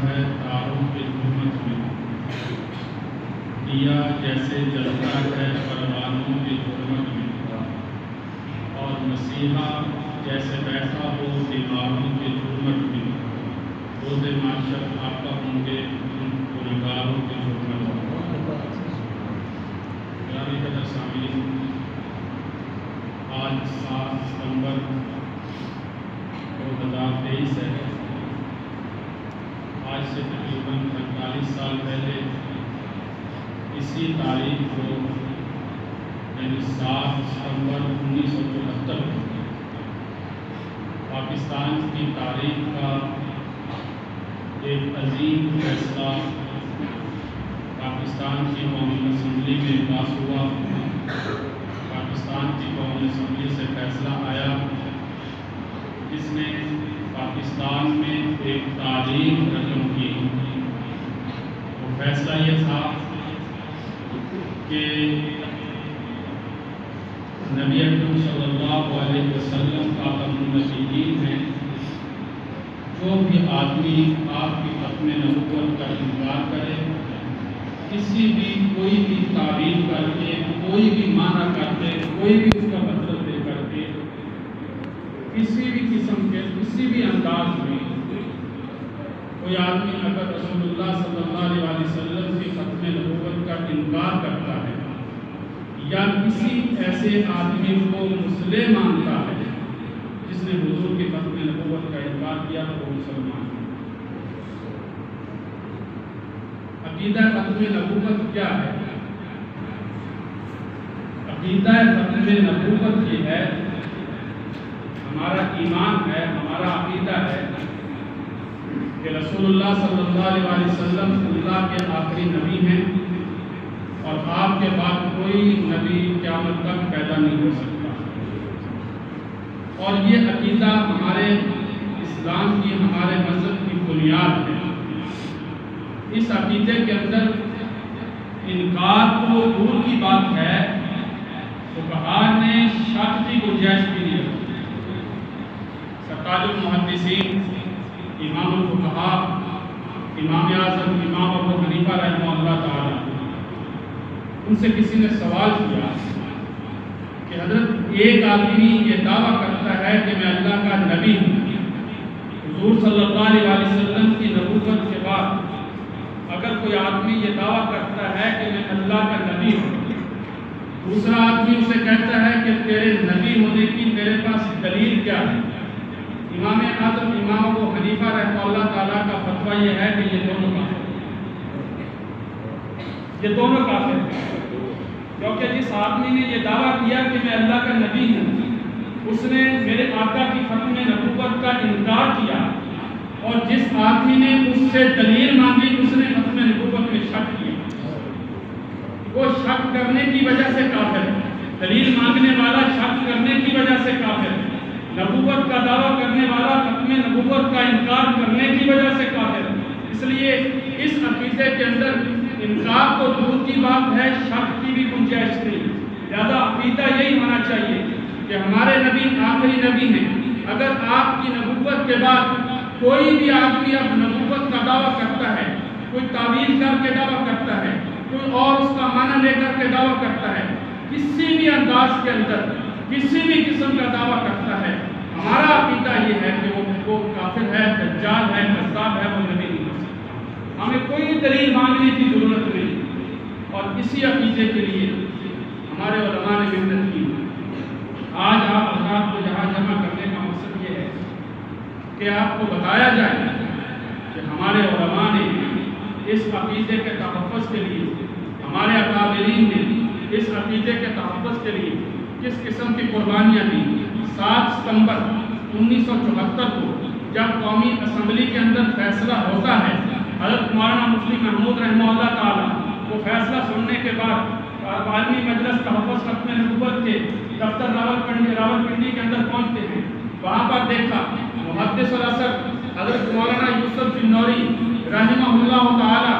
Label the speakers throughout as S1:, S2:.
S1: ہے تاروں کی ظلمت میں، دیا جیسے جلتا ہے پروانوں کی ظلمت میں، اور مسیحا جیسے بیٹھا ہو دیواروں کی ظلمت میں، روز معاشر آقا ہوں گے ان گنہگاروں کی ظلمت میں۔ گرامی قدر سامعین، آج 7 ستمبر 2023 ہے۔ آج سے تقریباً 45 سال پہلے اسی تاریخ کو یعنی 7 ستمبر 1974 کو پاکستان کی تاریخ کا ایک عظیم فیصلہ پاکستان کی قومی اسمبلی میں پاس ہوا۔ پاکستان کی قومی اسمبلی سے فیصلہ آیا جس نے پاکستان میں ایک تاریخ رقم کی۔ وہ فیصلہ یہ تھا کہ نبی اکرم صلی اللہ علیہ وسلم خاتم النبیین ہیں، جو بھی آدمی آپ کی ختم نبوت کا انکار کرے، کسی بھی کوئی بھی تعبیر کر کے، کوئی بھی معنی کر کے، کوئی بھی اس کا مطلب دے کر کے، کسی بھی قسم کے کسی بھی انداز میں کوئی آدمی اگر رسول اللہ صلی اللہ علیہ وسلم کی ختم نبوت کا انکار کرتا ہے یا کسی ایسے آدمی کو مسلم مانتا ہے جس نے حضور کی ختم نبوت کا انکار کیا تو وہ مسلمان ہے۔ عقیدہ ختم نبوت کیا ہے؟ عقیدہ ختم نبوت یہ ہے، ہمارا ایمان ہے، ہمارا عقیدہ ہے کہ رسول اللہ صلی اللہ علیہ وسلم اللہ کے آخری نبی ہیں اور آپ کے بعد کوئی نبی قیامت تک پیدا نہیں ہو سکتا۔ اور یہ عقیدہ ہمارے اسلام کی، ہمارے مذہب کی بنیاد ہے۔ اس عقیدے کے اندر انکار تو دور کی بات ہے، فقہاء نے شک کی گنجائش بھی نہیں رکھی۔ سرتاج المحدثین، امام الفقہاء، امام اعظم امام ابو حنیفہ رحمہ اللہ تعالی، ان سے کسی نے سوال کیا کہ حضرت ایک آدمی یہ دعویٰ کرتا ہے کہ میں اللہ کا نبی ہوں، حضور صلی اللہ علیہ وسلم کی نبوت کے بعد اگر کوئی آدمی یہ دعویٰ کرتا ہے کہ میں اللہ کا نبی ہوں، دوسرا آدمی اسے کہتا ہے کہ تیرے نبی ہونے کی میرے پاس دلیل کیا ہے؟ امام اعظم امام ابو حنیفہ رحمہ اللہ تعالیٰ کا فتویٰ یہ ہے کہ یہ دونوں کافر ہیں۔ یہ دونوں کافر ہیں، کیونکہ جس آدمی نے یہ دعویٰ کیا کہ میں اللہ کا نبی ہوں، اس نے میرے آقا کی ختم نبوت کا انکار کیا، اور جس آدمی نے اس سے دلیل مانگی اس نے ختم نبوت میں شک کیا۔ وہ شک کرنے کی وجہ سے کافر ہے، دلیل مانگنے والا شک کرنے کی وجہ سے کافر ہے، نبوت کا دعویٰ کرنے والا ختم نبوت کا انکار کرنے کی وجہ سے کافر ہے۔ اس لیے اس عقیدے کے اندر انکار تو دور کی بات ہے، شک کی بھی گنجائش نہیں۔ لہذا عقیدہ یہی ہونا چاہیے کہ ہمارے نبی آخری نبی ہیں۔ اگر آپ کی نبوت کے بعد کوئی بھی آدمی اب نبوت کا دعویٰ کرتا ہے، کوئی تعویل کر کے دعویٰ کرتا ہے، کوئی اور اس کا معنی لے کر کے دعویٰ کرتا ہے، کسی بھی انداز کے اندر کسی بھی قسم کا دعویٰ کرتا ہے، ہمارا عقیدہ یہ ہے کہ وہ کافر ہے، دجال ہے، کذاب ہے، وہ نبی نہیں ہو سکتا۔ ہمیں کوئی دلیل مانگنے کی ضرورت نہیں، اور اسی عقیدے کے لیے ہمارے علماء نے محنت کی۔ آج آپ حضرات کو یہاں جمع کرنے کا مقصد یہ ہے کہ آپ کو بتایا جائے کہ ہمارے علماء نے اس عقیدے کے تحفظ کے لیے، ہمارے اکابرین نے اس عقیدے کے تحفظ کے لیے کس قسم کی قربانیاں دی۔ 7 ستمبر 1974 کو جب قومی اسمبلی کے اندر فیصلہ ہوتا ہے، حضرت مولانا مفتی محمود رحمہ اللہ تعالیٰ وہ فیصلہ سننے کے بعد عالمی مجلس تحفظ ختم نبوت کے دفتر راولپنڈی کے اندر پہنچتے ہیں۔ وہاں پر دیکھا محدث الاثر حضرت مولانا یوسف بن نوری رحمہ اللہ تعالیٰ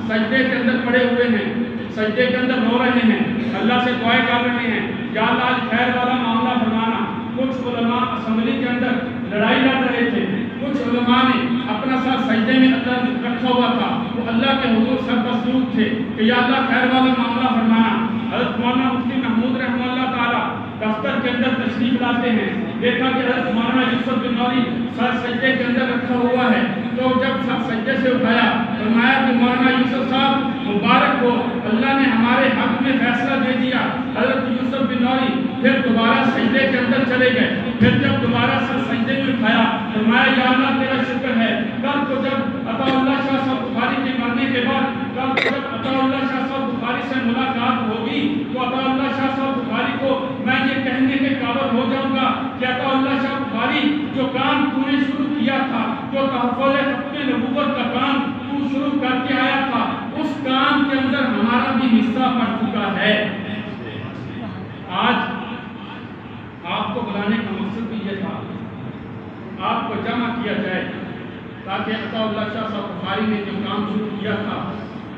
S1: سجدے کے اندر پڑے ہوئے ہیں، سجدے کے اندر رو رہے ہیں، اللہ سے دعائیں کر رہے ہیں، یا اللہ آج خیر والا معاملہ فرمانا۔ کچھ علماء اسمبلی کے اندر لڑائی لڑ رہے تھے، کچھ علماء نے اپنا ساتھ سجدے میں رکھ کہ یا اللہ خیر والا معاملہ فرمانا۔ حضرت مولانا مفتی محمود رحمہ اللہ تعالیٰ دفتر کے اندر تشریف لاتے ہیں، دیکھا کہ حضرت مولانا یوسف بن نوری سر سجدے کے اندر رکھا ہوا ہے، تو جب سر سجدے سے اٹھایا فرمایا کہ مولانا یوسف صاحب مبارک ہو، اللہ نے ہمارے حق میں فیصلہ دے دیا۔ حضرت یوسف بن نوری پھر دوبارہ سجدے کے اندر چلے گئے، پھر جب دوبارہ سر سجدے میں اٹھایا فرمایا یا اللہ تیرا شکر ہے، کل کو جب عطا اللہ شاہ صاحب بخاری کے مرنے کے بعد کل کو جب عطا اللہ شاہ صاحب بخاری سے ملاقات ہوگی تو عطا اللہ شاہ صاحب بخاری کو میں یہ کہنے کے قابل ہو جاؤں گا کہ عطا اللہ شاہ بخاری جو کام تو نے شروع کیا تھا، جو تحفظ ختم نبوت کا کام تو شروع کر کے آیا تھا، اس کام کے اندر ہمارا بھی حصہ پڑ چکا ہے۔ آج آپ کو بلانے کا مقصد بھی یہ تھا، آپ کو جمع کیا جائے تاکہ عطا اللہ شاہ صاحب بخاری نے جو کام شروع کیا تھا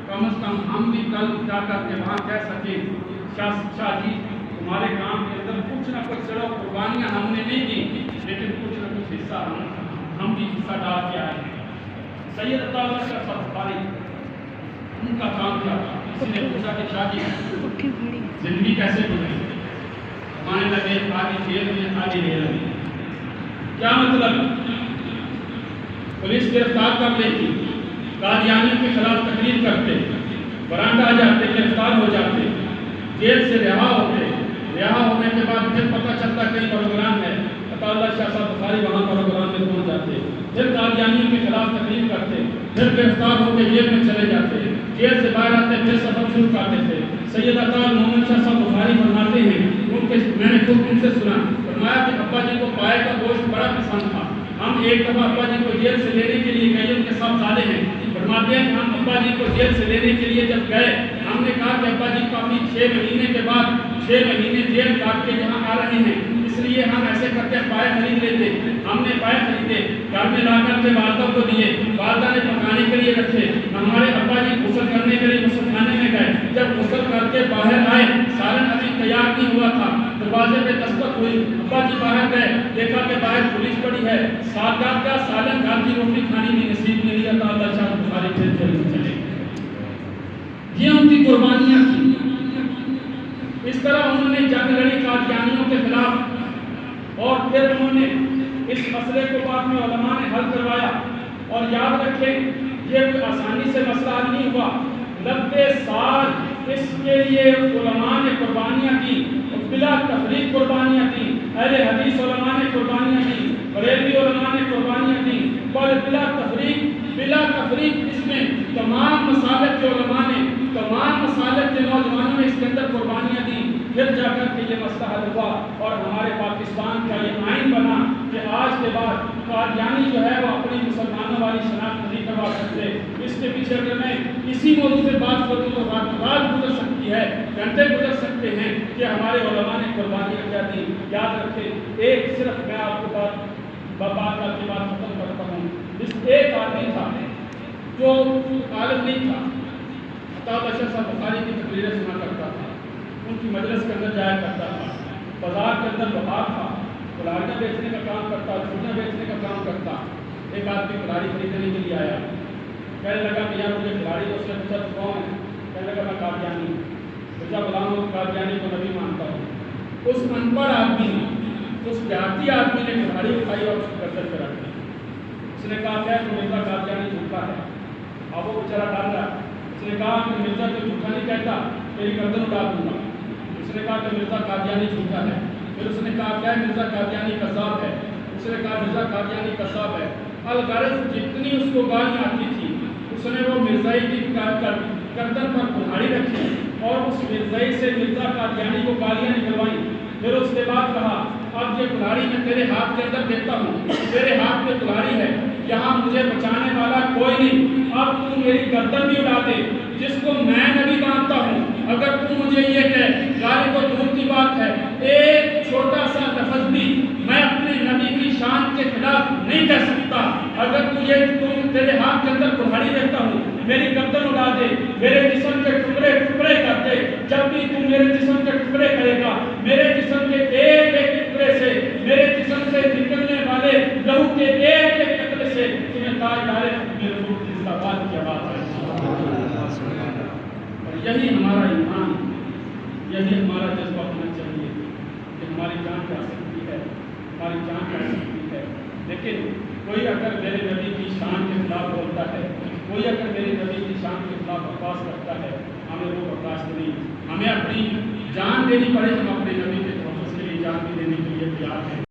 S1: کم از کم ہم بھی کل جا کر کے وہاں کہہ سکیں شاہ جی ہمارے کام کے اندر کچھ نہ کچھ چلو قربانیاں ہم نے نہیں دی لیکن کچھ نہ کچھ حصہ ہم بھی حصہ ڈال کے آئے۔ سید عطا اللہ شاہ صاحب بخاری ان کا کام کیا تھا؟ کسی نے پوچھا کہ شاہ جی زندگی کیسے گزری؟ ہمارے لگے آدھی جیل میں آدھی ریل میں۔ کیا مطلب؟ پولیس گرفتار کر لیتی، قادیانیوں کے خلاف تقریر کرتے، برانڈا آ جاتے، گرفتار ہو جاتے، جیل سے رہا ہونے کے بعد پھر پتہ چلتا کہیں پروگرام ہے، عطا اللہ شاہ صاحب بخاری وہاں پروگرام میں پہنچ جاتے، پھر قادیانیوں کے خلاف تقریر کرتے، پھر گرفتار ہو کے جیل میں چلے جاتے، جیل سے باہر آتے پھر سفر شروع کرتے تھے۔ سید عطا محمد شاہ صاحب بخاری فرماتے ہیں، میں نے خود ان سے سنا، فرمایا کہ ابا جی کو پائے کا گوشت بڑا پسند تھا۔ ہم ایک دفعہ ابا جی کو جیل سے لینے کے لیے گئے، ان کے ساتھ سالے ہیں، فرماتے ہیں کہ ہم ابا جی کو جیل سے لینے کے لیے جب گئے ہم نے کہا کہ ابا جی کافی 6 مہینے کے بعد 6 مہینے جیل کاٹ کے یہاں آ رہے ہیں، اس لیے ہم ایسے کرتے پائے خرید لیتے۔ ہم نے پائے خریدے، گھر میں لا کر کے والدہ کو دیے، والدہ نے پکانے کے لیے رکھے، ہمارے ابا جی غسل کرنے کے لیے غسل خانے میں گئے، جب غسل کر کے باہر آئے سالن ابھی تیار نہیں ہوا تھا، دروازے پہ دستک ہوئی، ابا جی باہر گئے، دیکھا کہ باہر پولیس پڑی ہے، سادات کا سالن گھر کی روٹی کھانی بھی نصیب نہیں لیا تھا، اللہ شاہ بخاری پھر جیل میں چلے گئے۔ یہ ان کی قربانیاں تھیں۔ اس طرح انہوں نے جنگ لڑی قادیانیوں کے خلاف، اور پھر انہوں نے اس مسئلے کو بعد میں علماء نے حل کروایا۔ اور یاد رکھیں یہ کوئی آسانی سے مسئلہ حل نہیں ہوا، 90 سال اس کے لیے علماء نے قربانیاں دی، بلا تفریق قربانیاں دی، اہل حدیث علماء نے قربانیاں دی، بریلوی علماء نے قربانیاں دی، اور بلا تفریق اس میں تمام مسالک کے علماء نے، تمام مسالک کے نوجوانوں نے اس کے اندر قربانیاں دی، پھر جا کر کے یہ مسئلہ حل ہوا اور ہمارے پاکستان کا یہ آئین بنا کہ آج کے بعد قادیانی جو ہے وہ اپنی مسلمانوں والی شناخت نہیں کروا سکتے۔ اس کے پیچھے اگر میں اسی موضوع سے بات کروں تو رات گزر سکتی ہے، گھنٹے گزر سکتے ہیں کہ ہمارے علماء نے قربانیاں کیا دی۔ یاد رکھیں ایک صرف میں آپ کو بات کی بات ختم کرتا ہوں، اس ایک آدمی تھا جو عالم نہیں تھا، عطا اللہ شاہ صاحب بخاری کی تقریریں سنا کرتا تھا، ان کی مجلس کے اندر جایا کرتا تھا، بازار کے اندر بہار تھا، کلاڑیاں بیچنے کا کام کرتا، چوڑیاں بیچنے کا کام کرتا۔ ایک آدمی کلاڑی خریدنے کے لیے آیا، کہنے لگا کہ یار مجھے کلاڑی، اس نے پوچھا تو کون ہے؟ کہنے لگا میں قادیانی ہوں، پوچھا غلام قادیانی کو نبی مانتا ہوں۔ اس ان پڑھ آدمی نے، اس دیہاتی آدمی نے کلاڑی اٹھائی اور اس کو گردن پہ رکھ دی۔ اس نے کہا کہ مرزا قادیانی جھوٹا ہے۔ اب وہ بیچارہ ڈر رہا، اس نے کہا کہ مرزا تو جھوٹا نہیں کہتا، تیری گردن اڑا دوں گا۔ اس نے کہا کہ مرزا قادیانی جھوٹا ہے۔ پھر اس نے کہا کہ مرزا قادیانی قذاب ہے۔ اس نے کہا مرزا قادیانی قذاب ہے۔ الغرض جتنی اس کو گالیاں آتی تھی اس نے وہ مرزائی کی گردن پر کلاڑی رکھی اور اس مرزائی سے مرزا قادیانی کو گالیاں نکلوائیں۔ پھر اس کے بعد کہا اب یہ کلاڑی میں تیرے ہاتھ کے اندر دیکھتا ہوں، تیرے ہاتھ میں کلاڑی ہے، یہاں مجھے بچانے والا کوئی نہیں، اب تو میری گردن بھی اڑا دے، جس کو میں نبی مانتا ہوں اگر تو مجھے یہ کہے، گالی تو دور کی بات ہے، ایک چھوٹا سا لفظ بھی میں اپنے نبی کی شان کے خلاف نہیں کہہ سکتا، اگر تیرے ہاتھ کے اندر کلاڑی دیکھتا ہوں، میری گردن اڑا دے، میرے جسم کے ٹکڑے ٹکڑے کر دے، جب بھی تو میرے جسم کے ٹکڑے کرے گا، میرے جسم کے ایک ایک ٹکڑے سے، میرے جسم سے نکلنے والے لہو کے ایک ایک ٹکڑے سے تمہیں تاج دارے میرے روح کی زبان کی آواز ہے۔ یہی ہمارا ایمان، یہی ہمارا جذبہ ہونا چاہیے کہ ہماری جان جا سکتی ہے، ہماری جان جا سکتی ہے، لیکن کوئی اگر میرے نبی کی شان کے خلاف بولتا ہے، کوئی اگر میرے نبی کی شان کے خلاف بکواس کرتا ہے، ہمیں وہ برداشت نہیں، ہمیں اپنی جان دینی پڑے، ہم اپنے نبی کے تحفظ کے لیے جان بھی دینے کے لیے تیار ہیں۔